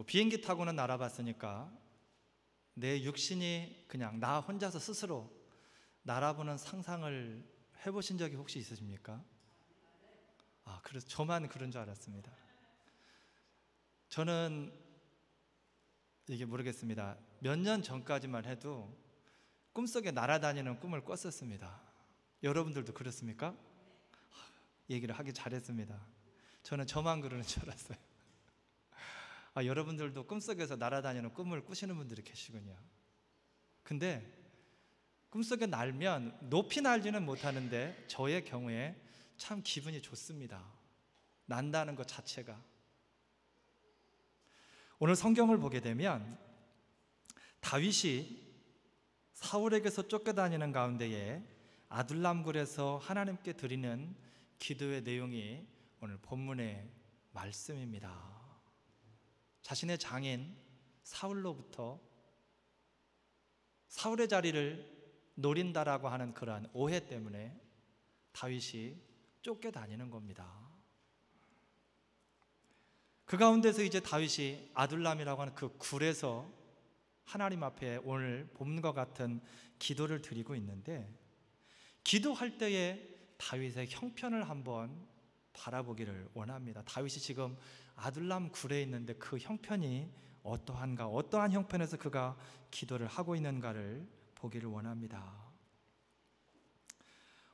비행기 타고는 날아봤으니까 내 육신이 그냥 나 혼자서 스스로 날아보는 상상을 해보신 적이 혹시 있으십니까? 그래서 저만 그런 줄 알았습니다. 저는 이게 모르겠습니다. 몇 년 전까지만 해도 꿈속에 날아다니는 꿈을 꿨었습니다. 여러분들도 그렇습니까? 얘기를 하기 잘했습니다. 저는 저만 그러는 줄 알았어요. 여러분들도 꿈속에서 날아다니는 꿈을 꾸시는 분들이 계시군요. 근데 꿈속에 날면 높이 날지는 못하는데 저의 경우에 참 기분이 좋습니다. 난다는 것 자체가. 오늘 성경을 보게 되면 다윗이 사울에게서 쫓겨다니는 가운데에 아둘람굴에서 하나님께 드리는 기도의 내용이 오늘 본문의 말씀입니다. 자신의 장인 사울로부터 사울의 자리를 노린다라고 하는 그러한 오해 때문에 다윗이 쫓겨다니는 겁니다. 그 가운데서 이제 다윗이 아둘람이라고 하는 그 굴에서 하나님 앞에 오늘 본문과 같은 기도를 드리고 있는데, 기도할 때에 다윗의 형편을 한번 바라보기를 원합니다. 다윗이 지금 아둘람 굴에 있는데 그 형편이 어떠한가, 어떠한 형편에서 그가 기도를 하고 있는가를 보기를 원합니다.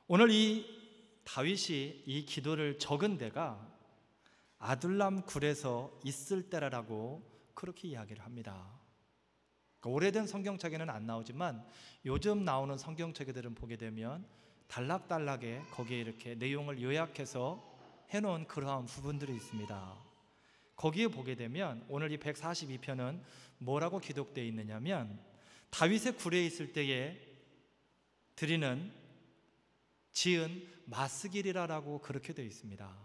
오늘 이 다윗이 이 기도를 적은 데가 아둘람 굴에서 있을 때라고 그렇게 이야기를 합니다. 오래된 성경책에는 안 나오지만 요즘 나오는 성경책들은 보게 되면 단락단락에 거기에 이렇게 내용을 요약해서 해놓은 그러한 부분들이 있습니다. 거기에 보게 되면 오늘 이 142편은 뭐라고 기록되어 있느냐면, 다윗의 굴에 있을 때에 지은 마스길이라고 그렇게 되어 있습니다.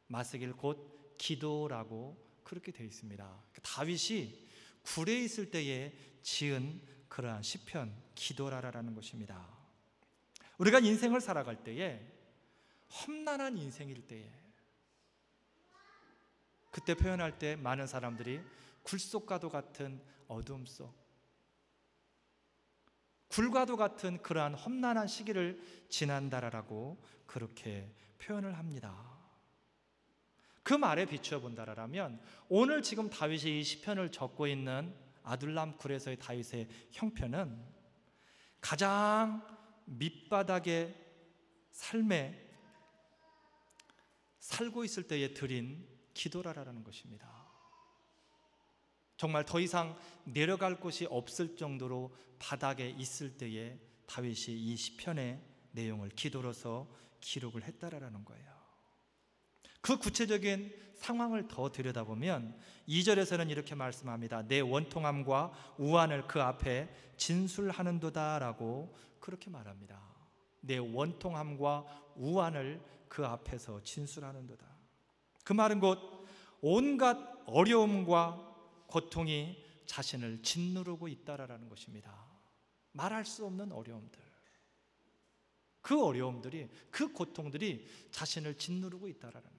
마스길 곧 기도라고 그렇게 되어 있습니다. 다윗이 굴에 있을 때에 지은 그러한 시편 기도라라는 것입니다. 우리가 인생을 살아갈 때에 험난한 인생일 때에, 그때 표현할 때 많은 사람들이 굴속과도 같은 어두움 속, 굴과도 같은 그러한 험난한 시기를 지난다라고 그렇게 표현을 합니다. 그 말에 비추어 본다라면 오늘 지금 다윗이 이 시편을 적고 있는 아둘람 굴에서의 다윗의 형편은 가장 밑바닥의 삶에 살고 있을 때에 드린 기도라라는 것입니다. 정말 더 이상 내려갈 곳이 없을 정도로 바닥에 있을 때에 다윗이 이 시편의 내용을 기도로서 기록을 했다라는 거예요. 그 구체적인 상황을 더 들여다보면 2절에서는 이렇게 말씀합니다. 내 원통함과 우환을 그 앞에 진술하는도다 라고 그렇게 말합니다. 내 원통함과 우환을 그 앞에서 진술하는도다. 그 말은 곧 온갖 어려움과 고통이 자신을 짓누르고 있다라는 것입니다. 말할 수 없는 어려움들, 그 어려움들이, 그 고통들이 자신을 짓누르고 있다라는 거예요.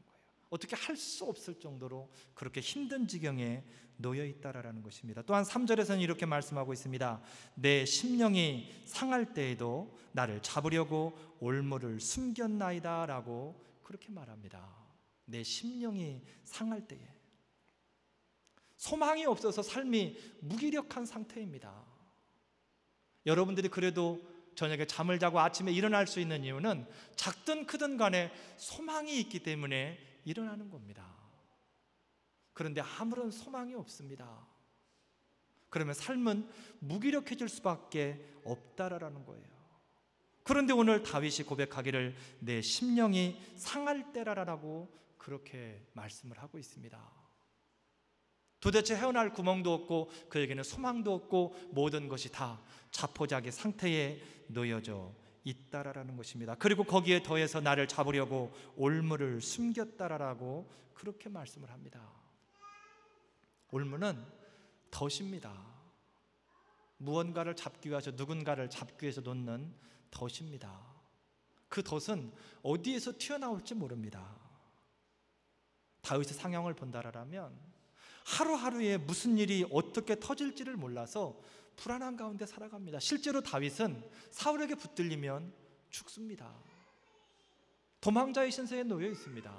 어떻게 할 수 없을 정도로 그렇게 힘든 지경에 놓여 있다라는 것입니다. 또한 3절에서는 이렇게 말씀하고 있습니다. 내 심령이 상할 때에도 나를 잡으려고 올무를 숨겼나이다 라고 그렇게 말합니다. 내 심령이 상할 때에, 소망이 없어서 삶이 무기력한 상태입니다. 여러분들이 그래도 저녁에 잠을 자고 아침에 일어날 수 있는 이유는 작든 크든 간에 소망이 있기 때문에 일어나는 겁니다. 그런데 아무런 소망이 없습니다. 그러면 삶은 무기력해질 수밖에 없다라는 거예요. 그런데 오늘 다윗이 고백하기를 내 심령이 상할 때라라고 그렇게 말씀을 하고 있습니다. 도대체 헤어날 구멍도 없고 그에게는 소망도 없고 모든 것이 다 자포자기 상태에 놓여져 있다라는 것입니다. 그리고 거기에 더해서 나를 잡으려고 올무를 숨겼다라고 그렇게 말씀을 합니다. 올무는 덫입니다. 무언가를 잡기 위해서, 누군가를 잡기 위해서 놓는 덫입니다. 그 덫은 어디에서 튀어나올지 모릅니다. 다윗의 상황을 본다라면 하루하루에 무슨 일이 어떻게 터질지를 몰라서 불안한 가운데 살아갑니다. 실제로 다윗은 사울에게 붙들리면 죽습니다. 도망자의 신세에 놓여 있습니다.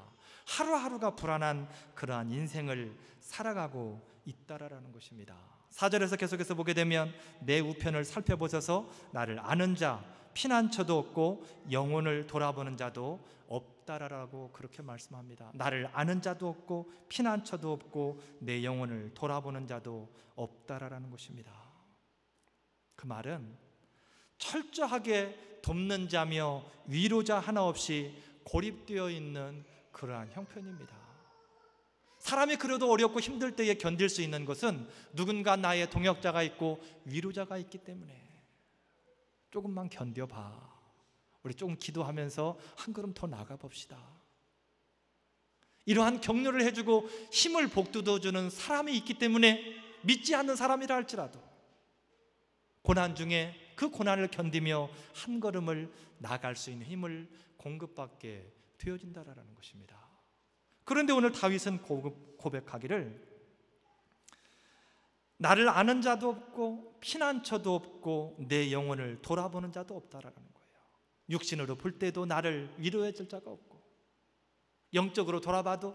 하루하루가 불안한 그러한 인생을 살아가고 있다라는 것입니다. 4절에서 계속해서 보게 되면 내 우편을 살펴보셔서 나를 아는 자, 피난처도 없고 영혼을 돌아보는 자도 없다라고 그렇게 말씀합니다. 나를 아는 자도 없고 피난처도 없고 내 영혼을 돌아보는 자도 없다라는 것입니다. 그 말은 철저하게 돕는 자며 위로자 하나 없이 고립되어 있는 그러한 형편입니다. 사람이 그래도 어렵고 힘들 때에 견딜 수 있는 것은 누군가 나의 동역자가 있고 위로자가 있기 때문에 조금만 견뎌봐. 우리 조금 기도하면서 한 걸음 더 나가 봅시다. 이러한 격려를 해주고 힘을 복돋워주는 사람이 있기 때문에 믿지 않는 사람이라 할지라도 고난 중에 그 고난을 견디며 한 걸음을 나갈 수 있는 힘을 공급받게 되어진다라는 것입니다. 그런데 오늘 다윗은 고백하기를 나를 아는 자도 없고 피난처도 없고 내 영혼을 돌아보는 자도 없다라는 거예요. 육신으로 볼 때도 나를 위로해 줄 자가 없고 영적으로 돌아봐도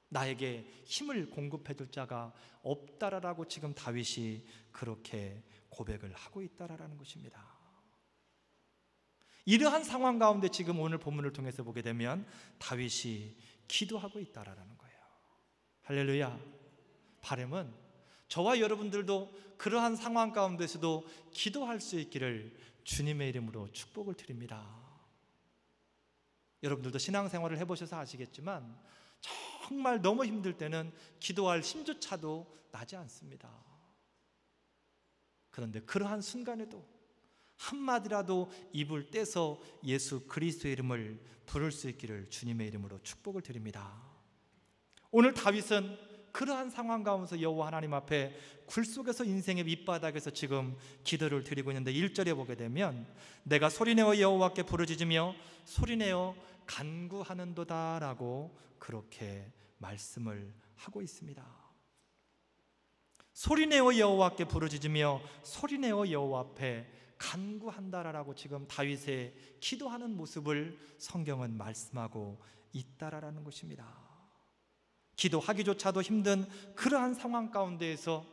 나에게 힘을 공급해 줄 자가 없다라고 지금 다윗이 그렇게 고백을 하고 있다라는 것입니다. 이러한 상황 가운데 지금 오늘 본문을 통해서 보게 되면 다윗이 기도하고 있다라는 거예요. 할렐루야. 바람은 저와 여러분들도 그러한 상황 가운데서도 기도할 수 있기를 주님의 이름으로 축복을 드립니다. 여러분들도 신앙생활을 해보셔서 아시겠지만 정말 너무 힘들 때는 기도할 힘조차도 나지 않습니다. 그런데 그러한 순간에도 한마디라도 입을 떼서 예수 그리스도의 이름을 부를 수 있기를 주님의 이름으로 축복을 드립니다. 오늘 다윗은 그러한 상황 가운데서 여호와 하나님 앞에 굴 속에서 인생의 밑바닥에서 지금 기도를 드리고 있는데 1절에 보게 되면 내가 소리내어 여호와께 부르짖으며 소리내어 간구하는도다 라고 그렇게 말씀을 하고 있습니다. 소리내어 여호와께 부르짖으며 소리내어 여호와 앞에 간구한다라고 지금 다윗의 기도하는 모습을 성경은 말씀하고 있다라는 것입니다. 기도하기조차도 힘든 그러한 상황 가운데에서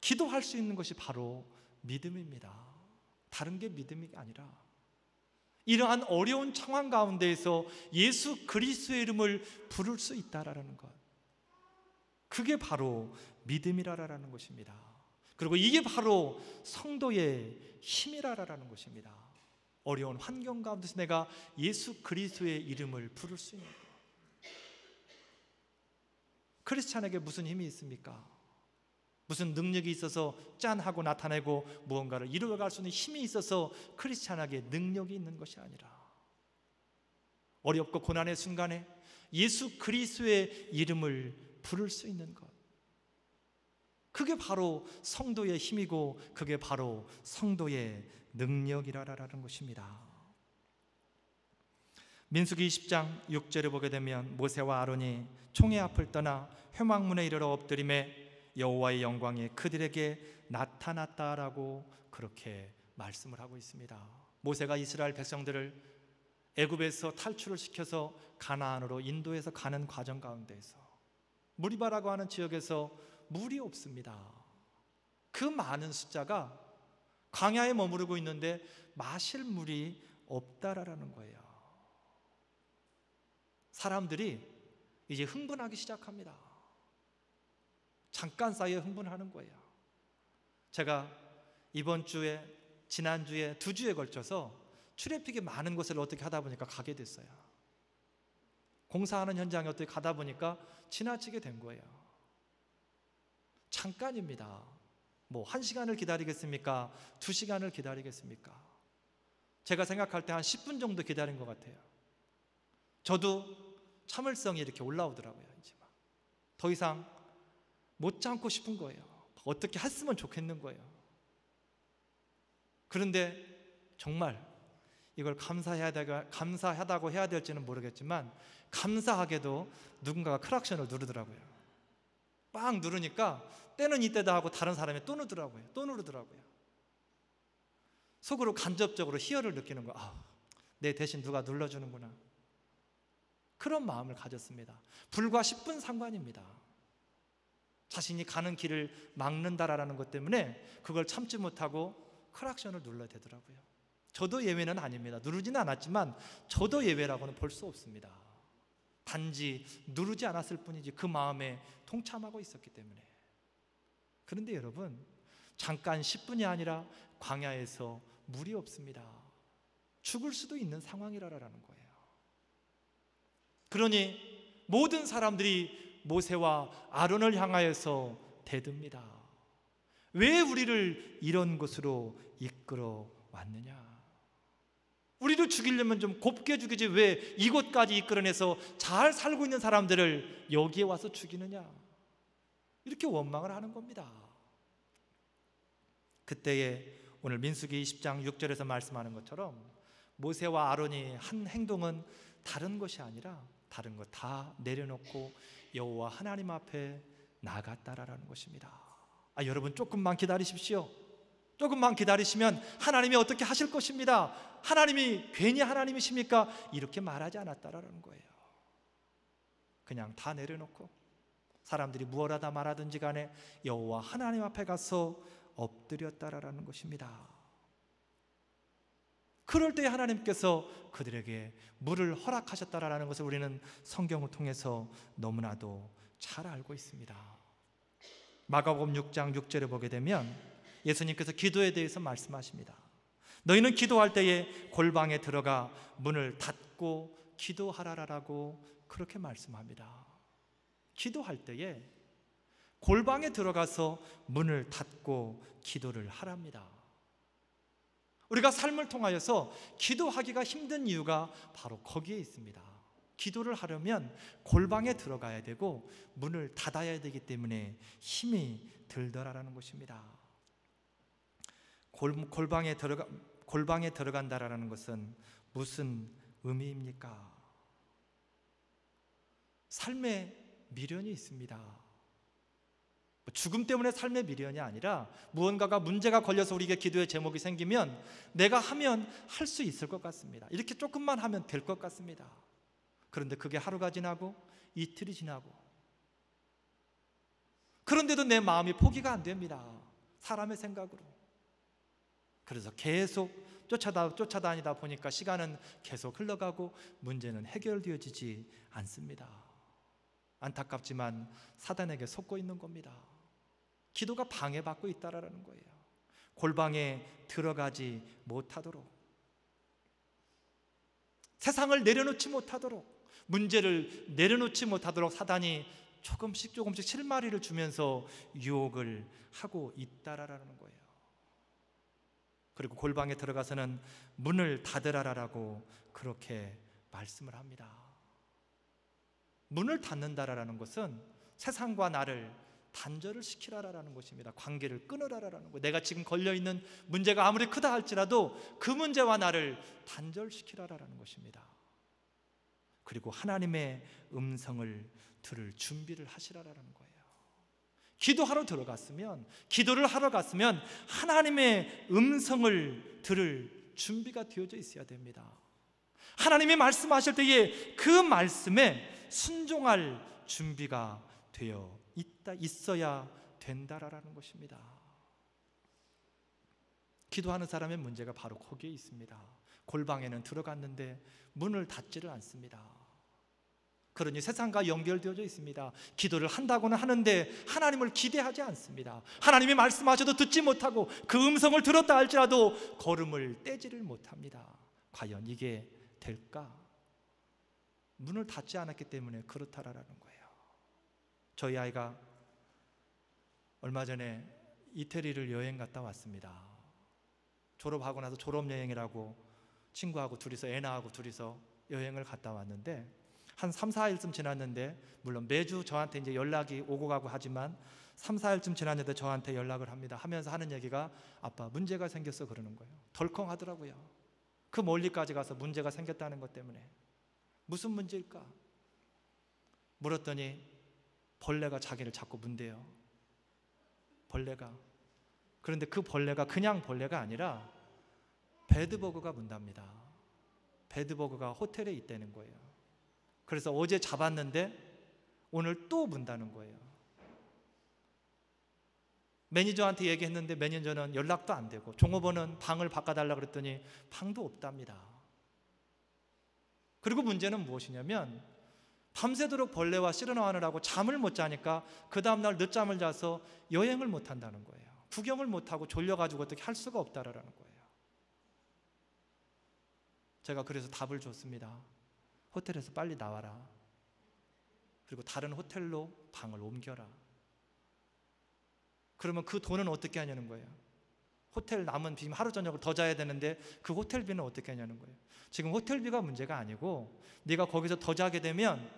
기도할 수 있는 것이 바로 믿음입니다. 다른 게 믿음이 아니라 이러한 어려운 상황 가운데에서 예수 그리스도의 이름을 부를 수 있다라는 것, 그게 바로 믿음이라는 것입니다. 그리고 이게 바로 성도의 힘이라는 것입니다. 어려운 환경 가운데서 내가 예수 그리스도의 이름을 부를 수 있는 것. 크리스찬에게 무슨 힘이 있습니까? 무슨 능력이 있어서 짠 하고 나타내고 무언가를 이루어갈 수 있는 힘이 있어서 크리스찬에게 능력이 있는 것이 아니라 어렵고 고난의 순간에 예수 그리스도의 이름을 부를 수 있는 것, 그게 바로 성도의 힘이고 그게 바로 성도의 능력이라는 것입니다. 민수기 20장 6절에 보게 되면 모세와 아론이 총회 앞을 떠나 회막문에 이르러 엎드림에 여호와의 영광이 그들에게 나타났다라고 그렇게 말씀을 하고 있습니다. 모세가 이스라엘 백성들을 애굽에서 탈출을 시켜서 가나안으로 인도해서 가는 과정 가운데에서 무리바라고 하는 지역에서 물이 없습니다. 그 많은 숫자가 광야에 머무르고 있는데 마실 물이 없다라는 거예요. 사람들이 이제 흥분하기 시작합니다. 잠깐 사이에 흥분하는 거예요. 제가 이번 주에 지난주에 2주에 걸쳐서 트래픽이 많은 곳을 어떻게 하다 보니까 가게 됐어요. 공사하는 현장에 어떻게 가다 보니까 지나치게 된 거예요. 잠깐입니다. 뭐 1시간을 기다리겠습니까? 2시간을 기다리겠습니까? 제가 생각할 때 한 10분 정도 기다린 것 같아요. 저도 참을성이 이렇게 올라오더라고요. 이제 막 더 이상 못 참고 싶은 거예요. 어떻게 했으면 좋겠는 거예요. 그런데 정말 이걸 감사하다고 해야 될지는 모르겠지만 감사하게도 누군가가 크락션을 누르더라고요. 빵 누르니까 때는 이때다 하고 다른 사람이 또 누르더라고요. 속으로 간접적으로 희열을 느끼는 거예요. 아, 내 대신 누가 눌러주는구나. 그런 마음을 가졌습니다. 불과 10분 상관입니다. 자신이 가는 길을 막는다라는 것 때문에 그걸 참지 못하고 크락션을 눌러야 되더라고요. 저도 예외는 아닙니다. 누르지는 않았지만 저도 예외라고는 볼 수 없습니다. 단지 누르지 않았을 뿐이지 그 마음에 동참하고 있었기 때문에. 그런데 여러분, 잠깐 10분이 아니라 광야에서 물이 없습니다. 죽을 수도 있는 상황이라는 거예요. 그러니 모든 사람들이 모세와 아론을 향하여서 대듭니다. 왜 우리를 이런 곳으로 이끌어 왔느냐? 우리도 죽이려면 좀 곱게 죽이지 왜 이곳까지 이끌어내서 잘 살고 있는 사람들을 여기에 와서 죽이느냐? 이렇게 원망을 하는 겁니다. 그때에 오늘 민수기 20장 6절에서 말씀하는 것처럼 모세와 아론이 한 행동은 다른 것이 아니라 다른 것 다 내려놓고 여호와 하나님 앞에 나갔다라는 것입니다. 여러분 조금만 기다리십시오. 조금만 기다리시면 하나님이 어떻게 하실 것입니다. 하나님이 괜히 하나님이십니까? 이렇게 말하지 않았다라는 거예요. 그냥 다 내려놓고 사람들이 무엇하다 말하든지 간에 여호와 하나님 앞에 가서 엎드렸다라는 것입니다. 그럴 때 하나님께서 그들에게 물을 허락하셨다라는 것을 우리는 성경을 통해서 너무나도 잘 알고 있습니다. 마가복음 6장 6절에 보게 되면 예수님께서 기도에 대해서 말씀하십니다. 너희는 기도할 때에 골방에 들어가 문을 닫고 기도하라라고 그렇게 말씀합니다. 기도할 때에 골방에 들어가서 문을 닫고 기도를 하랍니다. 우리가 삶을 통하여서 기도하기가 힘든 이유가 바로 거기에 있습니다. 기도를 하려면 골방에 들어가야 되고 문을 닫아야 되기 때문에 힘이 들더라라는 것입니다. 골방에 들어간다라는 것은 무슨 의미입니까? 삶에 미련이 있습니다. 죽음 때문에 삶의 미련이 아니라 무언가가 문제가 걸려서 우리에게 기도의 제목이 생기면 내가 하면 할 수 있을 것 같습니다. 이렇게 조금만 하면 될 것 같습니다. 그런데 그게 하루가 지나고 이틀이 지나고 그런데도 내 마음이 포기가 안 됩니다. 사람의 생각으로. 그래서 계속 쫓아다니다 보니까 시간은 계속 흘러가고 문제는 해결되어지지 않습니다. 안타깝지만 사단에게 속고 있는 겁니다. 기도가 방해받고 있다라는 거예요. 골방에 들어가지 못하도록, 세상을 내려놓지 못하도록, 문제를 내려놓지 못하도록 사단이 조금씩 실마리를 주면서 유혹을 하고 있다라는 거예요. 그리고 골방에 들어가서는 문을 닫으라라고 그렇게 말씀을 합니다. 문을 닫는다라는 것은 세상과 나를 단절을 시키라라는 것입니다. 관계를 끊으라라는 거예요. 내가 지금 걸려있는 문제가 아무리 크다 할지라도 그 문제와 나를 단절시키라라는 것입니다. 그리고 하나님의 음성을 들을 준비를 하시라라는 거예요. 기도를 하러 갔으면 하나님의 음성을 들을 준비가 되어져 있어야 됩니다. 하나님이 말씀하실 때에 그 말씀에 순종할 준비가 되어 있어야 된다라는 것입니다. 기도하는 사람의 문제가 바로 거기에 있습니다. 골방에는 들어갔는데 문을 닫지를 않습니다. 그러니 세상과 연결되어져 있습니다. 기도를 한다고는 하는데 하나님을 기대하지 않습니다. 하나님이 말씀하셔도 듣지 못하고 그 음성을 들었다 할지라도 걸음을 떼지를 못합니다. 과연 이게 될까? 문을 닫지 않았기 때문에 그렇다라는 거예요. 저희 아이가 얼마 전에 이태리를 여행 갔다 왔습니다. 졸업하고 나서 졸업여행이라고 친구하고 둘이서 애나하고 둘이서 여행을 갔다 왔는데 한 3, 4일쯤 지났는데, 물론 매주 저한테 이제 연락이 오고 가고 하지만 3, 4일쯤 지났는데 저한테 연락을 합니다. 하면서 하는 얘기가 아빠 문제가 생겼어 그러는 거예요. 덜컹 하더라고요. 그 멀리까지 가서 문제가 생겼다는 것 때문에. 무슨 문제일까? 물었더니 벌레가 자기를 자꾸 문대요. 벌레가. 그런데 그 벌레가 그냥 벌레가 아니라 배드버그가 문답니다. 배드버그가 호텔에 있다는 거예요. 그래서 어제 잡았는데 오늘 또 문다는 거예요. 매니저한테 얘기했는데 매니저는 연락도 안 되고, 종업원은 방을 바꿔달라고 그랬더니 방도 없답니다. 그리고 문제는 무엇이냐면 밤새도록 벌레와 씨름하느라고 잠을 못 자니까 그 다음날 늦잠을 자서 여행을 못 한다는 거예요. 구경을 못하고 졸려가지고 어떻게 할 수가 없다라는 거예요. 제가 그래서 답을 줬습니다. 호텔에서 빨리 나와라. 그리고 다른 호텔로 방을 옮겨라. 그러면 그 돈은 어떻게 하냐는 거예요. 호텔 남은 비 하루 저녁을 더 자야 되는데 그 호텔비는 어떻게 하냐는 거예요. 지금 호텔비가 문제가 아니고 네가 거기서 더 자게 되면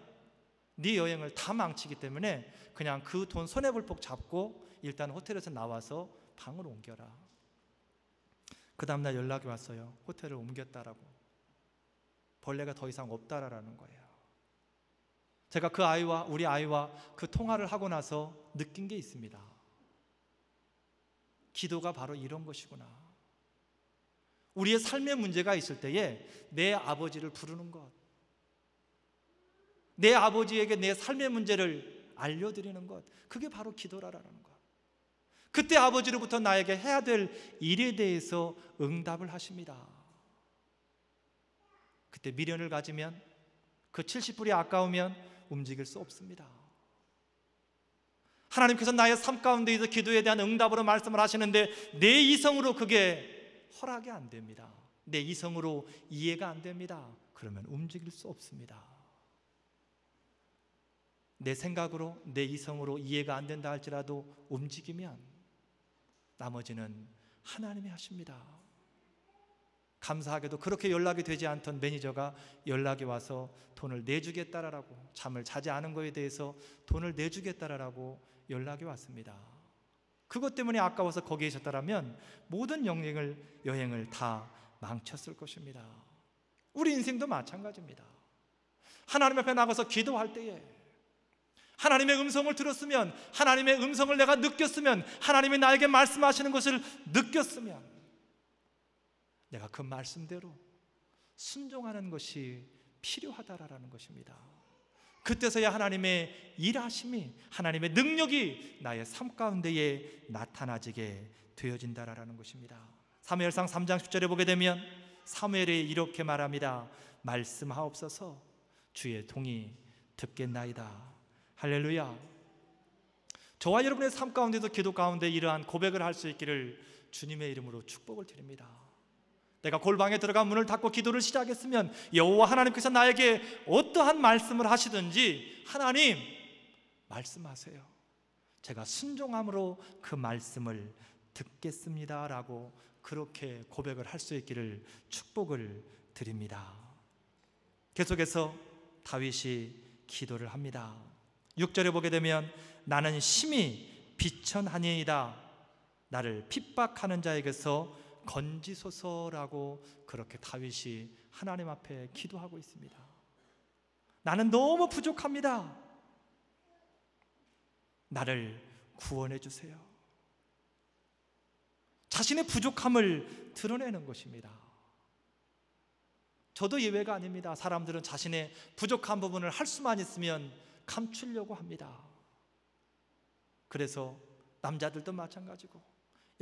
네 여행을 다 망치기 때문에 그냥 그 돈 손해불폭 잡고 일단 호텔에서 나와서 방을 옮겨라. 그 다음날 연락이 왔어요. 호텔을 옮겼다라고. 벌레가 더 이상 없다라는 거예요. 제가 그 아이와, 우리 아이와 그 통화를 하고 나서 느낀 게 있습니다. 기도가 바로 이런 것이구나. 우리의 삶의 문제가 있을 때에 내 아버지를 부르는 것, 내 아버지에게 내 삶의 문제를 알려드리는 것, 그게 바로 기도라는 것. 그때 아버지로부터 나에게 해야 될 일에 대해서 응답을 하십니다. 그때 미련을 가지면, 그 70불이 아까우면 움직일 수 없습니다. 하나님께서 나의 삶 가운데에서 기도에 대한 응답으로 말씀을 하시는데 내 이성으로 그게 허락이 안 됩니다. 내 이성으로 이해가 안 됩니다. 그러면 움직일 수 없습니다. 내 생각으로, 내 이성으로 이해가 안 된다 할지라도 움직이면 나머지는 하나님이 하십니다. 감사하게도 그렇게 연락이 되지 않던 매니저가 연락이 와서 돈을 내주겠다라고, 잠을 자지 않은 거에 대해서 돈을 내주겠다라고 연락이 왔습니다. 그것 때문에 아까워서 거기에 있었다라면 모든 여행을 다 망쳤을 것입니다. 우리 인생도 마찬가지입니다. 하나님 앞에 나가서 기도할 때에 하나님의 음성을 들었으면, 하나님의 음성을 내가 느꼈으면, 하나님이 나에게 말씀하시는 것을 느꼈으면 내가 그 말씀대로 순종하는 것이 필요하다라는 것입니다. 그때서야 하나님의 일하심이, 하나님의 능력이 나의 삶 가운데에 나타나지게 되어진다라는 것입니다. 사무엘상 3장 10절에 보게 되면 사무엘이 이렇게 말합니다. 말씀하옵소서, 주의 동이 듣겠나이다. 할렐루야. 저와 여러분의 삶 가운데도 기도 가운데 이러한 고백을 할 수 있기를 주님의 이름으로 축복을 드립니다. 내가 골방에 들어가 문을 닫고 기도를 시작했으면 여호와 하나님께서 나에게 어떠한 말씀을 하시든지 하나님 말씀하세요. 제가 순종함으로 그 말씀을 듣겠습니다 라고 그렇게 고백을 할 수 있기를 축복을 드립니다. 계속해서 다윗이 기도를 합니다. 6절에 보게 되면 나는 심히 비천하니이다. 나를 핍박하는 자에게서 건지소서라고 그렇게 다윗이 하나님 앞에 기도하고 있습니다. 나는 너무 부족합니다. 나를 구원해 주세요. 자신의 부족함을 드러내는 것입니다. 저도 예외가 아닙니다. 사람들은 자신의 부족한 부분을 할 수만 있으면 감추려고 합니다. 그래서 남자들도 마찬가지고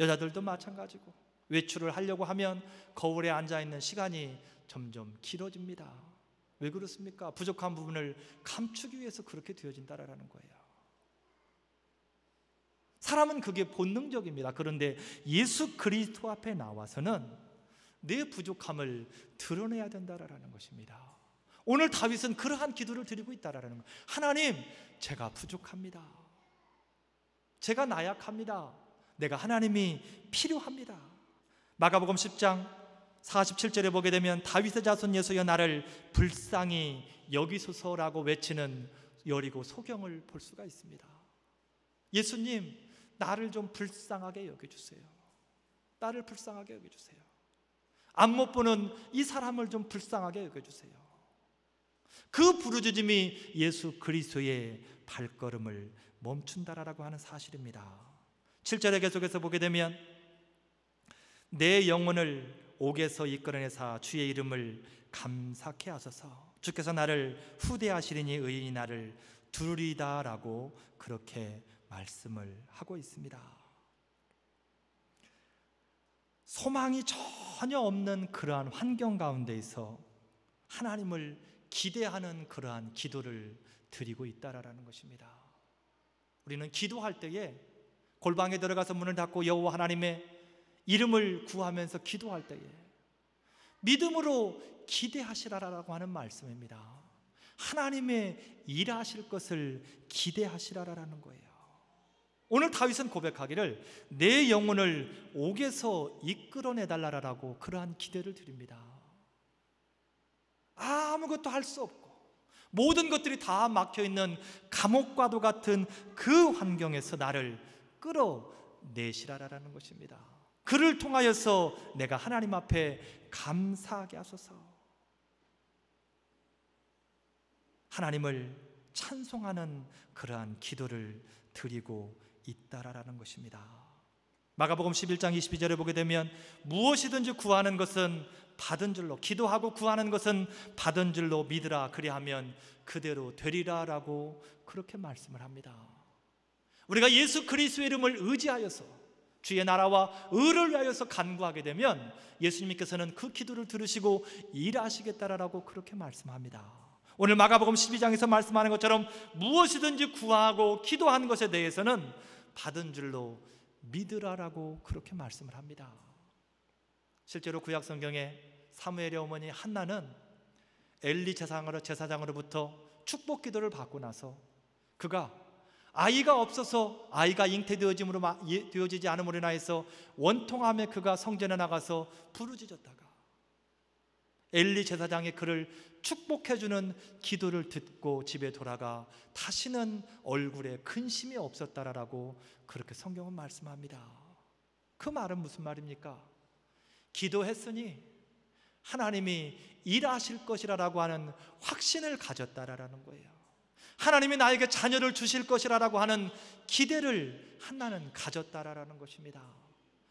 여자들도 마찬가지고 외출을 하려고 하면 거울에 앉아있는 시간이 점점 길어집니다. 왜 그렇습니까? 부족한 부분을 감추기 위해서 그렇게 되어진다라는 거예요. 사람은 그게 본능적입니다. 그런데 예수 그리스도 앞에 나와서는 내 부족함을 드러내야 된다라는 것입니다. 오늘 다윗은 그러한 기도를 드리고 있다라는 거예요. 하나님, 제가 부족합니다. 제가 나약합니다. 내가 하나님이 필요합니다. 마가복음 10장 47절에 보게 되면 다윗의 자손 예수여 나를 불쌍히 여기소서라고 외치는 여리고 소경을 볼 수가 있습니다. 예수님, 나를 좀 불쌍하게 여겨주세요. 나를 불쌍하게 여겨주세요. 앞 못 보는 이 사람을 좀 불쌍하게 여겨주세요. 그 부르짖음이 예수 그리스도의 발걸음을 멈춘다라고 하는 사실입니다. 7절에 계속해서 보게 되면 내 영혼을 옥에서 이끌어내사 주의 이름을 감사케 하소서. 주께서 나를 후대하시리니 의인이 나를 두르리다라고 그렇게 말씀을 하고 있습니다. 소망이 전혀 없는 그러한 환경 가운데에서 하나님을 기대하는 그러한 기도를 드리고 있다라는 것입니다. 우리는 기도할 때에 골방에 들어가서 문을 닫고 여호와 하나님의 이름을 구하면서 기도할 때에 믿음으로 기대하시라라고 하는 말씀입니다. 하나님의 일하실 것을 기대하시라라는 거예요. 오늘 다윗은 고백하기를 내 영혼을 옥에서 이끌어내달라라고 그러한 기대를 드립니다. 아무것도 할 수 없고 모든 것들이 다 막혀있는 감옥과도 같은 그 환경에서 나를 끌어내시라라는 것입니다. 그를 통하여서 내가 하나님 앞에 감사하게 하소서. 하나님을 찬송하는 그러한 기도를 드리고 있다라는 것입니다. 마가복음 11장 22절에 보게 되면 무엇이든지 구하는 것은 받은 줄로, 기도하고 구하는 것은 받은 줄로 믿으라, 그리하면 그대로 되리라라고 그렇게 말씀을 합니다. 우리가 예수 그리스도의 이름을 의지하여서 주의 나라와 의를 위하여서 간구하게 되면 예수님께서는 그 기도를 들으시고 일하시겠다라고 그렇게 말씀합니다. 오늘 마가복음 12장에서 말씀하는 것처럼 무엇이든지 구하고 기도하는 것에 대해서는 받은 줄로 믿으라라고 그렇게 말씀을 합니다. 실제로 구약 성경에 사무엘의 어머니 한나는 엘리 제사장으로부터 축복 기도를 받고 나서 그가 아이가 없어서 아이가 잉태되어지지 않음으로 인하여서 원통함에 그가 성전에 나가서 부르짖었다가 엘리 제사장이 그를 축복해주는 기도를 듣고 집에 돌아가 다시는 얼굴에 근심이 없었다라고 그렇게 성경은 말씀합니다. 그 말은 무슨 말입니까? 기도했으니 하나님이 일하실 것이라고 하는 확신을 가졌다라는 거예요. 하나님이 나에게 자녀를 주실 것이라고 하는 기대를 한나는 가졌다라는 것입니다.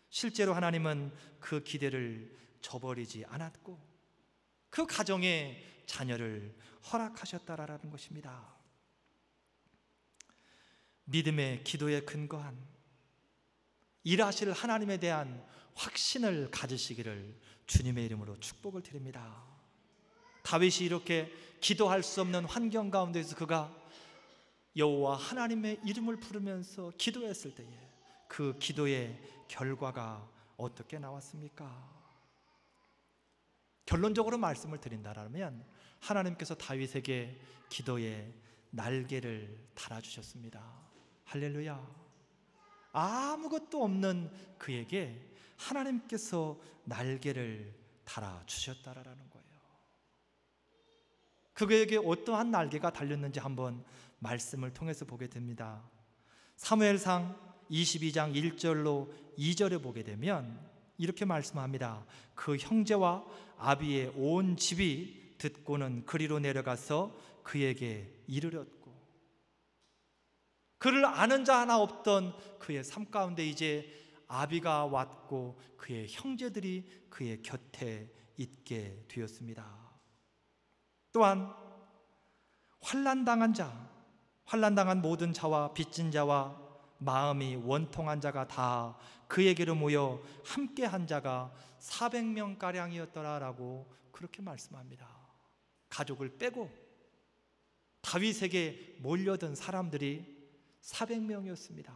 실제로 하나님은 그 기대를 저버리지 않았고 그 가정에 자녀를 허락하셨다라는 것입니다. 믿음의 기도에 근거한 일하실 하나님에 대한 확신을 가지시기를 주님의 이름으로 축복을 드립니다. 다윗이 이렇게 기도할 수 없는 환경 가운데서 그가 여호와 하나님의 이름을 부르면서 기도했을 때에 그 기도의 결과가 어떻게 나왔습니까? 결론적으로 말씀을 드린다면 하나님께서 다윗에게 기도의 날개를 달아주셨습니다. 할렐루야. 아무것도 없는 그에게 하나님께서 날개를 달아주셨다라는 거예요. 그에게 어떠한 날개가 달렸는지 한번 말씀을 통해서 보게 됩니다. 사무엘상 22장 1절로 2절에 보게 되면 이렇게 말씀합니다. 그 형제와 아비의 온 집이 듣고는 그리로 내려가서 그에게 이르렀고 그를 아는 자 하나 없던 그의 삶 가운데 이제 아비가 왔고 그의 형제들이 그의 곁에 있게 되었습니다. 또한 환난당한 모든 자와 빚진 자와 마음이 원통한 자가 다 그에게로 모여 함께한 자가 400명가량이었더라라고 그렇게 말씀합니다. 가족을 빼고 다윗에게 몰려든 사람들이 400명이었습니다.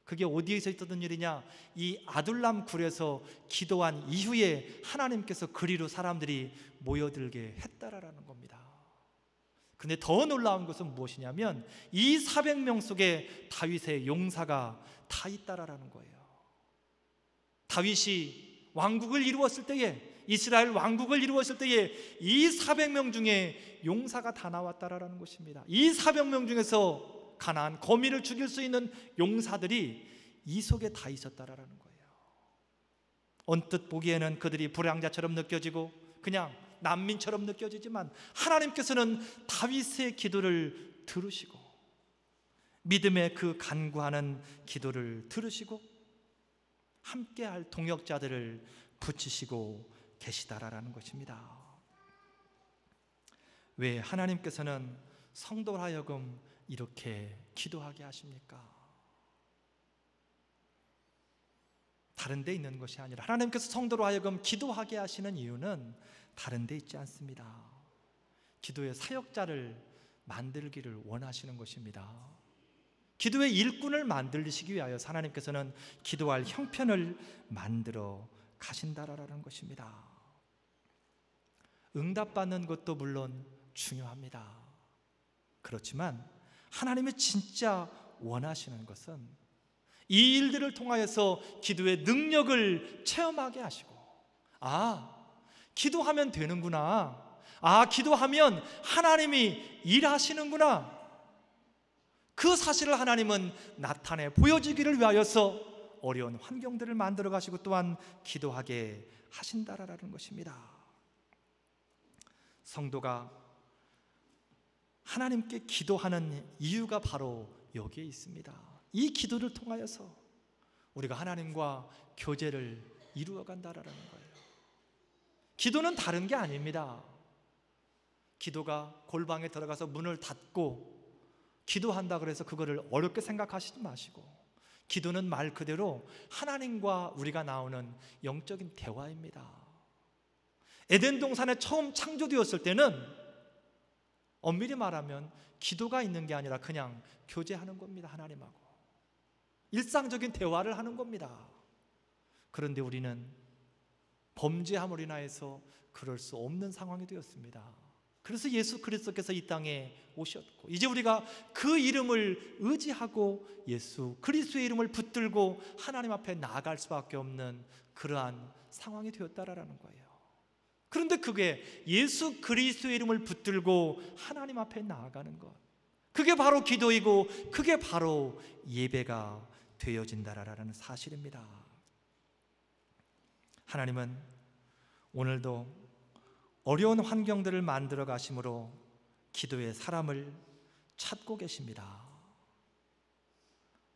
그게 어디에서 있었던 일이냐? 이 아둘람 굴에서 기도한 이후에 하나님께서 그리로 사람들이 모여들게 했다라는 겁니다. 근데 더 놀라운 것은 무엇이냐면 이 400명 속에 다윗의 용사가 다 있다라는 거예요. 다윗이 왕국을 이루었을 때에, 이스라엘 왕국을 이루었을 때에 이 400명 중에 용사가 다 나왔다라는 것입니다. 이 400명 중에서 가나안 거민을 죽일 수 있는 용사들이 이 속에 다 있었다라는 거예요. 언뜻 보기에는 그들이 불량자처럼 느껴지고 그냥 난민처럼 느껴지지만 하나님께서는 다윗의 기도를 들으시고 믿음의 그 간구하는 기도를 들으시고 함께할 동역자들을 붙이시고 계시다라는 것입니다. 왜 하나님께서는 성도로 하여금 이렇게 기도하게 하십니까? 다른 데 있는 것이 아니라 하나님께서 성도로 하여금 기도하게 하시는 이유는 다른 데 있지 않습니다. 기도의 사역자를 만들기를 원하시는 것입니다. 기도의 일꾼을 만들시기 위하여 하나님께서는 기도할 형편을 만들어 가신다라는 것입니다. 응답받는 것도 물론 중요합니다. 그렇지만 하나님이 진짜 원하시는 것은 이 일들을 통하여서 기도의 능력을 체험하게 하시고, 기도하면 되는구나, 기도하면 하나님이 일하시는구나, 그 사실을 하나님은 나타내 보여주기를 위하여서 어려운 환경들을 만들어 가시고 또한 기도하게 하신다라는 것입니다. 성도가 하나님께 기도하는 이유가 바로 여기에 있습니다. 이 기도를 통하여서 우리가 하나님과 교제를 이루어 간다라는 거예요. 기도는 다른 게 아닙니다. 기도가 골방에 들어가서 문을 닫고 기도한다 그래서 그거를 어렵게 생각하시지 마시고, 기도는 말 그대로 하나님과 우리가 나오는 영적인 대화입니다. 에덴 동산에 처음 창조되었을 때는 엄밀히 말하면 기도가 있는 게 아니라 그냥 교제하는 겁니다. 하나님하고 일상적인 대화를 하는 겁니다. 그런데 우리는 범죄함으로 인하여서 그럴 수 없는 상황이 되었습니다. 그래서 예수 그리스도께서 이 땅에 오셨고, 이제 우리가 그 이름을 의지하고 예수 그리스도의 이름을 붙들고 하나님 앞에 나아갈 수밖에 없는 그러한 상황이 되었다라는 거예요. 그런데 그게 예수 그리스도의 이름을 붙들고 하나님 앞에 나아가는 것, 그게 바로 기도이고 그게 바로 예배가 되어진다라는 사실입니다. 하나님은 오늘도 어려운 환경들을 만들어 가심으로 기도의 사람을 찾고 계십니다.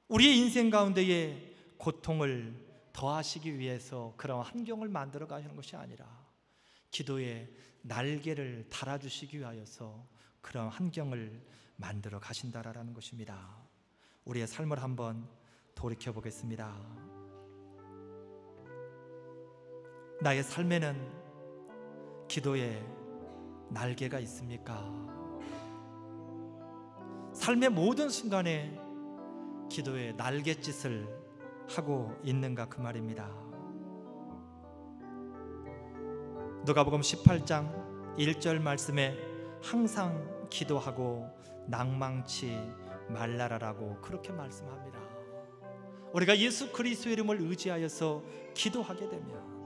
우리의 인생 가운데에 고통을 더하시기 위해서 그런 환경을 만들어 가시는 것이 아니라 기도의 날개를 달아주시기 위하여서 그런 환경을 만들어 가신다라는 것입니다. 우리의 삶을 한번 돌이켜 보겠습니다. 나의 삶에는 기도의 날개가 있습니까? 삶의 모든 순간에 기도의 날갯짓을 하고 있는가, 그 말입니다. 누가복음 18장 1절 말씀에 항상 기도하고 낭망치 말라라라고 그렇게 말씀합니다. 우리가 예수 그리스도의 이름을 의지하여서 기도하게 되면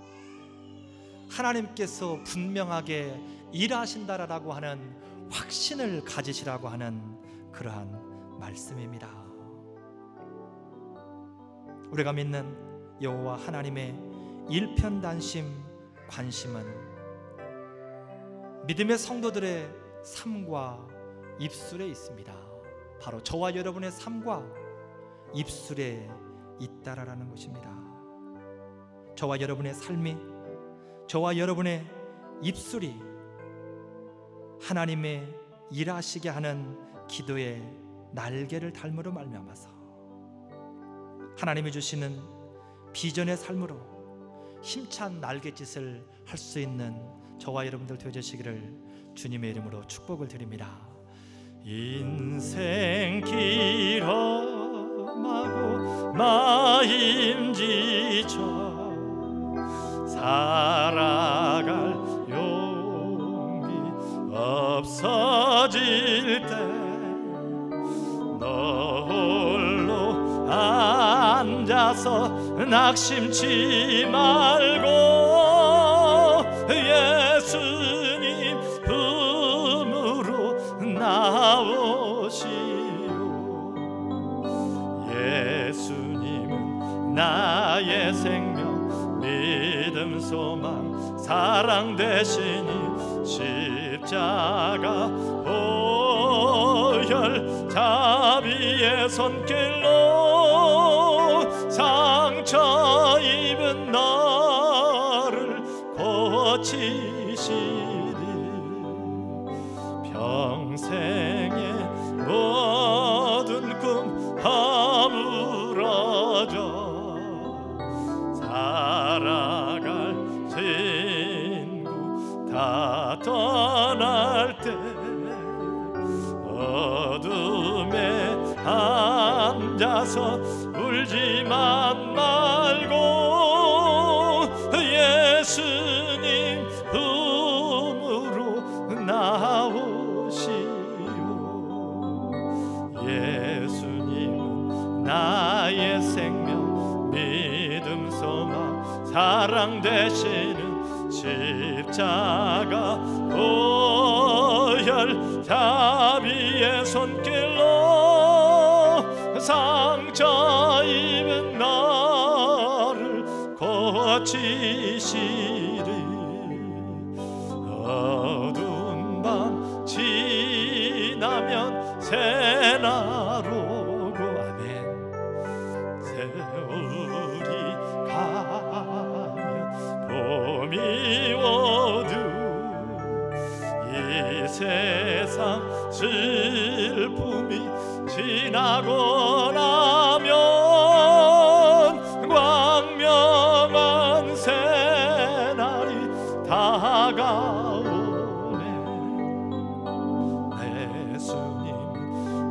하나님께서 분명하게 일하신다라고 하는 확신을 가지시라고 하는 그러한 말씀입니다. 우리가 믿는 여호와 하나님의 일편단심 관심은 믿음의 성도들의 삶과 입술에 있습니다. 바로 저와 여러분의 삶과 입술에 있다라는 것입니다. 저와 여러분의 삶이, 저와 여러분의 입술이 하나님의 일하시게 하는 기도의 날개를 닮으로 말미암아서 하나님이 주시는 비전의 삶으로 힘찬 날갯짓을 할 수 있는 저와 여러분들 되어주시기를 주님의 이름으로 축복을 드립니다. 인생 길험하고 마음 지쳐 살아갈 용기 없어질 때 너 홀로 앉아서 낙심치 말고 예수님 품으로 나오시오. 예수님은 나의 생명 믿음 소망 사랑 되시니 십자가 보혈 자비의 손길로 상처 입은 나를 고치시니 평생의 모든 꿈 허물어져 살아갈 친구 다 떠날 때 어둠에 앉아서 울지만 말고 예수님 품으로 나오시오. 예수님은 나의 생명 믿음 소망 사랑 되시는 십자가 보혈 자비의 손길로 상처 입은 나를 고치시리 어두운 밤 지나면 새날 오고 아멘 세월이 가면 봄이 오듯 이 세상 슬픔이 지나고 나면 광명한 새날이 다가오네. 예수님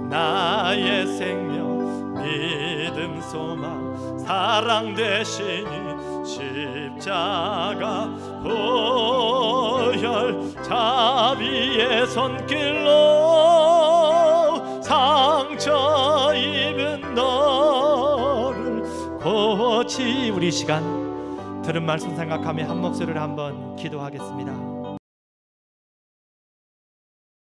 나의 생명 믿음 소망 사랑 되시니 십자가 보혈 자비의 손길로 상처 입은 너를 고치. 우리 시간 들은 말씀 생각하며 한 목소리를 한번 기도하겠습니다.